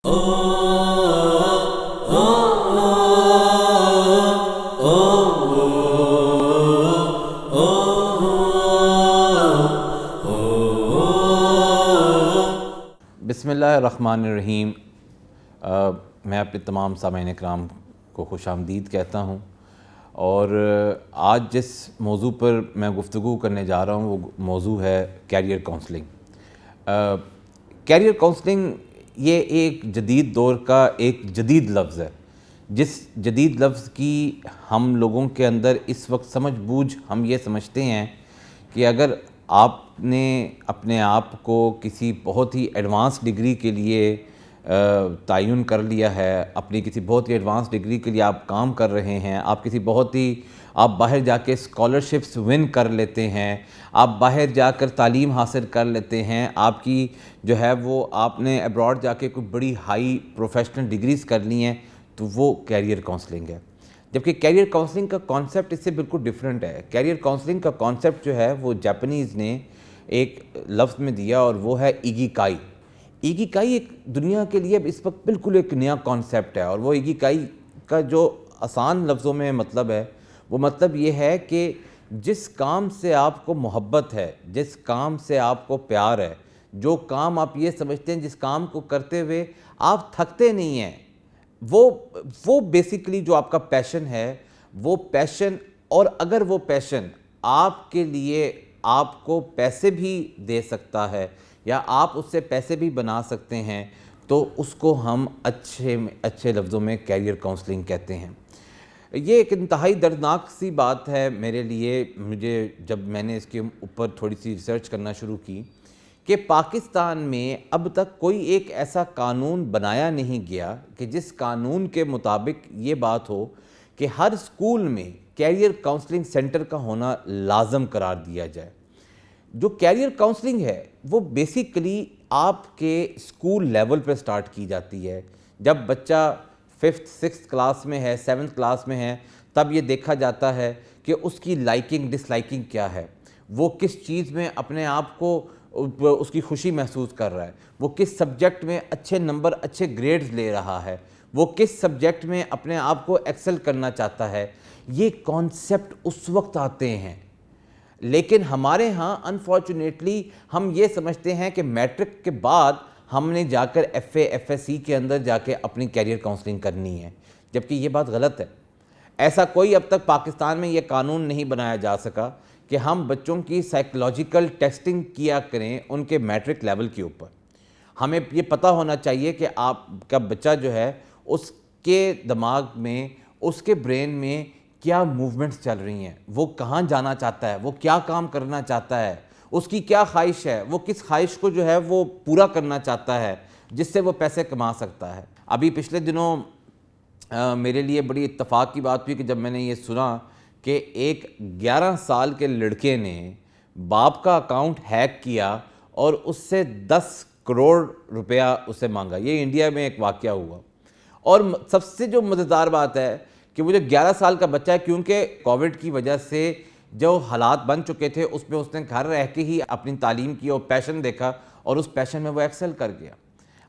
بسم اللہ الرحمن الرحیم۔ میں اپنے تمام سامعین اکرام کو خوش آمدید کہتا ہوں، اور آج جس موضوع پر میں گفتگو کرنے جا رہا ہوں وہ موضوع ہے کیریئر کاؤنسلنگ۔ کیریئر کاؤنسلنگ یہ ایک جدید دور کا ایک جدید لفظ ہے، جس جدید لفظ کی ہم لوگوں کے اندر اس وقت سمجھ بوجھ ہم یہ سمجھتے ہیں کہ اگر آپ نے اپنے آپ کو کسی بہت ہی ایڈوانس ڈگری کے لیے تعین کر لیا ہے، اپنی کسی بہت ہی ایڈوانس ڈگری کے لیے آپ کام کر رہے ہیں، آپ کسی بہت ہی آپ باہر جا کے اسکالرشپس ون کر لیتے ہیں، آپ باہر جا کر تعلیم حاصل کر لیتے ہیں، آپ کی جو ہے وہ آپ نے ابراڈ جا کے کوئی بڑی ہائی پروفیشنل ڈگریز کر لی ہیں، تو وہ کیریئر کاؤنسلنگ ہے۔ جبکہ کیریئر کاؤنسلنگ کا کانسیپٹ اس سے بالکل ڈیفرنٹ ہے۔ کیریئر کاؤنسلنگ کا کانسیپٹ جو ہے وہ جاپنیز نے ایک لفظ میں دیا، اور وہ ہے ایگیکائی۔ ایگیکائی ایک دنیا کے لیے اس وقت بالکل ایک نیا کانسیپٹ ہے، اور وہ ایگیکائی کا جو آسان لفظوں میں مطلب ہے، وہ مطلب یہ ہے کہ جس کام سے آپ کو محبت ہے، جس کام سے آپ کو پیار ہے، جو کام آپ یہ سمجھتے ہیں جس کام کو کرتے ہوئے آپ تھکتے نہیں ہیں، وہ بیسیکلی جو آپ کا پیشن ہے، وہ پیشن، اور اگر وہ پیشن آپ کے لیے آپ کو پیسے بھی دے سکتا ہے یا آپ اس سے پیسے بھی بنا سکتے ہیں، تو اس کو ہم اچھے لفظوں میں کیریئر کاؤنسلنگ کہتے ہیں۔ یہ ایک انتہائی دردناک سی بات ہے میرے لیے، جب میں نے اس کے اوپر تھوڑی سی ریسرچ کرنا شروع کی، کہ پاکستان میں اب تک کوئی ایک ایسا قانون بنایا نہیں گیا کہ جس قانون کے مطابق یہ بات ہو کہ ہر اسکول میں کیریئر کاؤنسلنگ سینٹر کا ہونا لازم قرار دیا جائے۔ جو کیریئر کاؤنسلنگ ہے وہ بیسیکلی آپ کے اسکول لیول پہ سٹارٹ کی جاتی ہے۔ جب بچہ 5th 6th کلاس میں ہے، 7th کلاس میں ہے، تب یہ دیکھا جاتا ہے کہ اس کی لائکنگ ڈس لائکنگ کیا ہے، وہ کس چیز میں اپنے آپ کو اس کی خوشی محسوس کر رہا ہے، وہ کس سبجیکٹ میں اچھے نمبر اچھے گریڈز لے رہا ہے، وہ کس سبجیکٹ میں اپنے آپ کو ایکسل کرنا چاہتا ہے۔ یہ کانسیپٹ اس وقت آتے ہیں، لیکن ہمارے ہاں انفارچونیٹلی ہم یہ سمجھتے ہیں کہ میٹرک کے بعد ہم نے جا کر F A F S C کے اندر جا کے اپنی کیریئر کاؤنسلنگ کرنی ہے، جبکہ یہ بات غلط ہے۔ ایسا کوئی اب تک پاکستان میں یہ قانون نہیں بنایا جا سکا کہ ہم بچوں کی سائیکولوجیکل ٹیسٹنگ کیا کریں ان کے میٹرک لیول کے اوپر۔ ہمیں یہ پتہ ہونا چاہیے کہ آپ کا بچہ جو ہے اس کے دماغ میں، اس کے برین میں کیا موومنٹس چل رہی ہیں، وہ کہاں جانا چاہتا ہے، وہ کیا کام کرنا چاہتا ہے، اس کی کیا خواہش ہے، وہ کس خواہش کو جو ہے وہ پورا کرنا چاہتا ہے جس سے وہ پیسے کما سکتا ہے۔ ابھی پچھلے دنوں میرے لیے بڑی اتفاق کی بات ہوئی کہ جب میں نے یہ سنا کہ ایک 11 سال کے لڑکے نے باپ کا اکاؤنٹ ہیک کیا اور اس سے 10 کروڑ روپیہ اسے مانگا۔ یہ انڈیا میں ایک واقعہ ہوا، اور سب سے جو مزیدار بات ہے کہ وہ جو 11 سال کا بچہ ہے، کیونکہ کووڈ کی وجہ سے جو حالات بن چکے تھے اس میں اس نے گھر رہ کے ہی اپنی تعلیم کی اور پیشن دیکھا، اور اس پیشن میں وہ ایکسل کر گیا۔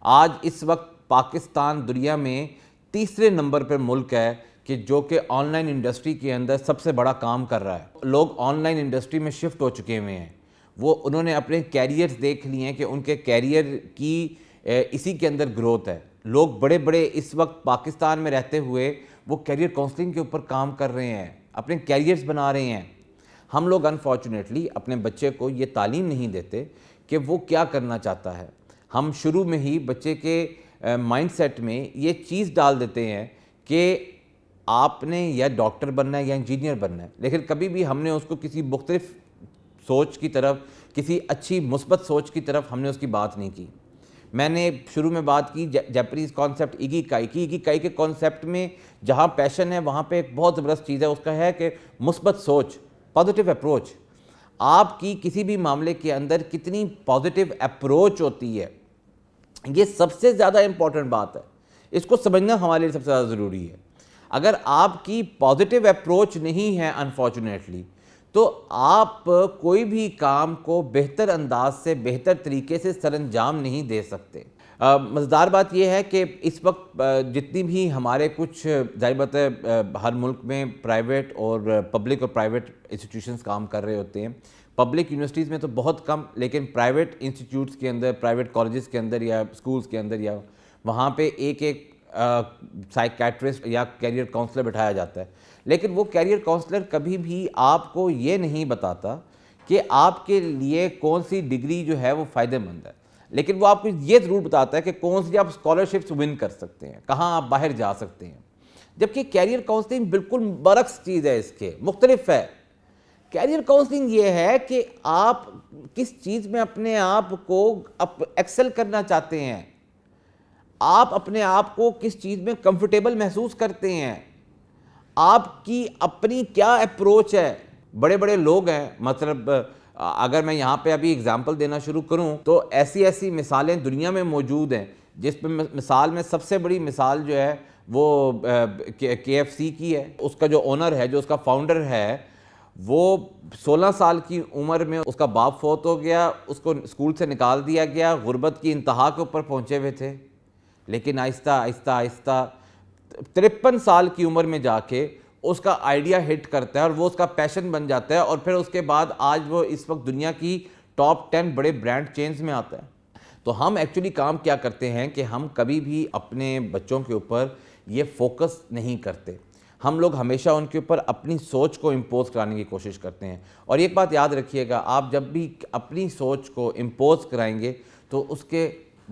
آج اس وقت پاکستان دنیا میں تیسرے نمبر پر ملک ہے کہ جو کہ آن لائن انڈسٹری کے اندر سب سے بڑا کام کر رہا ہے۔ لوگ آن لائن انڈسٹری میں شفٹ ہو چکے ہوئے ہیں، انہوں نے اپنے کیریئرز دیکھ لیے ہیں کہ ان کے کیریئر کی اسی کے اندر گروتھ ہے۔ لوگ بڑے بڑے اس وقت پاکستان میں رہتے ہوئے وہ کیریئر کاؤنسلنگ کے اوپر کام کر رہے ہیں، اپنے کیریئرز بنا رہے ہیں۔ ہم لوگ انفارچونیٹلی اپنے بچے کو یہ تعلیم نہیں دیتے کہ وہ کیا کرنا چاہتا ہے۔ ہم شروع میں ہی بچے کے مائنڈ سیٹ میں یہ چیز ڈال دیتے ہیں کہ آپ نے یا ڈاکٹر بننا ہے یا انجینئر بننا ہے، لیکن کبھی بھی ہم نے اس کو کسی مختلف سوچ کی طرف، کسی اچھی مثبت سوچ کی طرف ہم نے اس کی بات نہیں کی۔ میں نے شروع میں بات کی جاپنیز کانسیپٹ ایگیکائی کی۔ ایگیکائی کے کانسیپٹ میں جہاں پیشن ہے وہاں پہ ایک بہت زبردست چیز ہے، اس کا ہے کہ مثبت سوچ، پازیٹیو اپروچ۔ آپ کی کسی بھی معاملے کے اندر کتنی پازیٹیو اپروچ ہوتی ہے، یہ سب سے زیادہ امپورٹنٹ بات ہے۔ اس کو سمجھنا ہمارے لیے سب سے زیادہ ضروری ہے۔ اگر آپ کی پازیٹیو اپروچ نہیں ہے انفارچونیٹلی، تو آپ کوئی بھی کام کو بہتر انداز سے، بہتر طریقے سے سر انجام نہیں دے سکتے۔ مزیدار بات یہ ہے کہ اس وقت جتنی بھی ہمارے کچھ ظاہر بات ہے ہر ملک میں پرائیویٹ اور پبلک اور پرائیویٹ انسٹیٹیوشنز کام کر رہے ہوتے ہیں. پبلک یونیورسٹیز میں تو بہت کم, لیکن پرائیویٹ انسٹیٹیوٹس کے اندر, پرائیویٹ کالجز کے اندر یا اسکولز کے اندر یا وہاں پہ ایک سائیکیٹرسٹ یا کیریئر کاؤنسلر بٹھایا جاتا ہے. لیکن وہ کیریئر کاؤنسلر کبھی بھی آپ کو یہ نہیں بتاتا کہ آپ کے لیے کون سی ڈگری جو ہے وہ فائدہ مند ہے, لیکن وہ آپ کو یہ ضرور بتاتا ہے کہ کون سی آپ اسکالرشپس ون کر سکتے ہیں, کہاں آپ باہر جا سکتے ہیں. جبکہ کیریئر کاؤنسلنگ بالکل برعکس چیز ہے, اس کے مختلف ہے. کیریئر کاؤنسلنگ یہ ہے کہ آپ کس چیز میں اپنے آپ کو ایکسل کرنا چاہتے ہیں, آپ اپنے آپ کو کس چیز میں کمفرٹیبل محسوس کرتے ہیں, آپ کی اپنی کیا اپروچ ہے. بڑے بڑے لوگ ہیں, مطلب اگر میں یہاں پہ ابھی اگزامپل دینا شروع کروں تو ایسی مثالیں دنیا میں موجود ہیں, جس میں مثال میں سب سے بڑی مثال جو ہے وہ KFC کی ہے. اس کا جو اونر ہے, جو اس کا فاؤنڈر ہے, وہ 16 سال کی عمر میں اس کا باپ فوت ہو گیا, اس کو اسکول سے نکال دیا گیا, غربت کی انتہا کے اوپر پہنچے ہوئے تھے. لیکن آہستہ آہستہ آہستہ 53 سال کی عمر میں جا کے اس کا آئیڈیا ہٹ کرتا ہے اور وہ اس کا پیشن بن جاتا ہے, اور پھر اس کے بعد آج وہ اس وقت دنیا کی ٹاپ 10 بڑے برانڈ چینز میں آتا ہے. تو ہم ایکچولی کام کیا کرتے ہیں کہ ہم کبھی بھی اپنے بچوں کے اوپر یہ فوکس نہیں کرتے. ہم لوگ ہمیشہ ان کے اوپر اپنی سوچ کو امپوز کرانے کی کوشش کرتے ہیں. اور ایک بات یاد رکھیے گا, آپ جب بھی اپنی سوچ کو امپوز کرائیں گے تو اس کے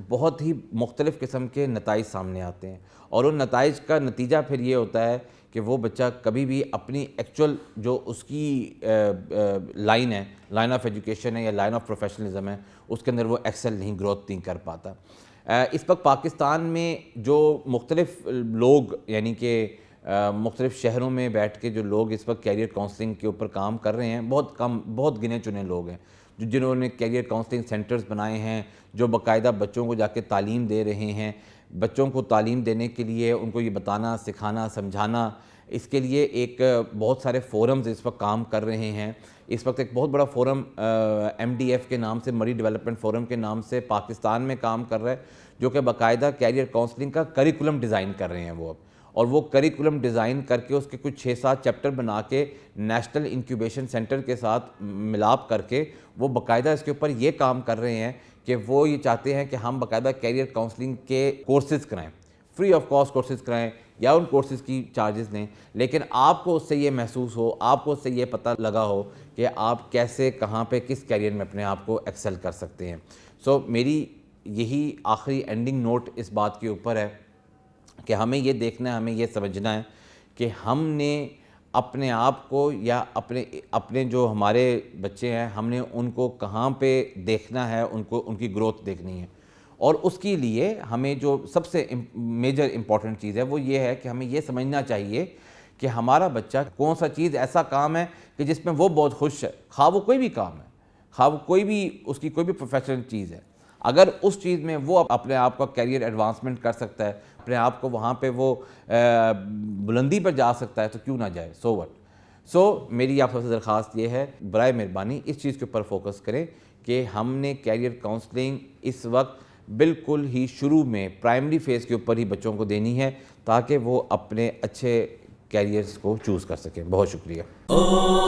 بہت ہی مختلف قسم کے نتائج سامنے آتے ہیں, اور ان نتائج کا نتیجہ پھر یہ ہوتا ہے کہ وہ بچہ کبھی بھی اپنی ایکچول جو اس کی لائن ہے, لائن آف ایجوکیشن ہے یا لائن آف پروفیشنلزم ہے, اس کے اندر وہ ایکسل نہیں, گروتھ نہیں کر پاتا. اس وقت پاکستان میں جو مختلف لوگ, یعنی کہ مختلف شہروں میں بیٹھ کے جو لوگ اس وقت کیریئر کاؤنسلنگ کے اوپر کام کر رہے ہیں, بہت کم, بہت گنے چنے لوگ ہیں جنہوں نے کیریئر کاؤنسلنگ سینٹرز بنائے ہیں, جو باقاعدہ بچوں کو جا کے تعلیم دے رہے ہیں. بچوں کو تعلیم دینے کے لیے ان کو یہ بتانا, سکھانا, سمجھانا, اس کے لیے ایک بہت سارے فورمز اس وقت کام کر رہے ہیں. اس وقت ایک بہت بڑا فورم MDF کے نام سے, مری ڈیولپمنٹ فورم کے نام سے پاکستان میں کام کر رہا ہے, جو کہ باقاعدہ کیریئر کاؤنسلنگ کا کریکولم ڈیزائن کر رہے ہیں وہ اب. اور وہ کریکولم ڈیزائن کر کے اس کے کچھ 6-7 چیپٹر بنا کے نیشنل انکیوبیشن سینٹر کے ساتھ ملاپ کر کے وہ باقاعدہ اس کے اوپر یہ کام کر رہے ہیں کہ وہ یہ چاہتے ہیں کہ ہم باقاعدہ کیریئر کاؤنسلنگ کے کورسز کرائیں, فری آف کاسٹ کورسز کرائیں, یا ان کورسز کی چارجز لیں, لیکن آپ کو اس سے یہ محسوس ہو, آپ کو اس سے یہ پتہ لگا ہو کہ آپ کیسے, کہاں پہ, کس کیریئر میں اپنے آپ کو ایکسل کر سکتے ہیں. سو میری یہی آخری اینڈنگ نوٹ اس بات کے اوپر ہے کہ ہمیں یہ دیکھنا ہے, ہمیں یہ سمجھنا ہے کہ ہم نے اپنے آپ کو یا اپنے جو ہمارے بچے ہیں, ہم نے ان کو کہاں پہ دیکھنا ہے, ان کی گروتھ دیکھنی ہے. اور اس کے لیے ہمیں جو سب سے میجر امپورٹنٹ چیز ہے وہ یہ ہے کہ ہمیں یہ سمجھنا چاہیے کہ ہمارا بچہ کون سا چیز ایسا کام ہے کہ جس میں وہ بہت خوش ہے, خواہ وہ کوئی بھی کام ہے, خواہ وہ کوئی بھی اس کی کوئی بھی پروفیشنل چیز ہے. اگر اس چیز میں وہ اپنے آپ کا کیریئر ایڈوانسمنٹ کر سکتا ہے, اپنے آپ کو وہاں پہ وہ بلندی پر جا سکتا ہے, تو کیوں نہ جائے, سو وٹ. سو میری آپ سے درخواست یہ ہے, برائے مہربانی اس چیز کے اوپر فوکس کریں کہ ہم نے کیریئر کاؤنسلنگ اس وقت بالکل ہی شروع میں پرائمری فیز کے اوپر ہی بچوں کو دینی ہے, تاکہ وہ اپنے اچھے کیریئرز کو چوز کر سکیں. بہت شکریہ. oh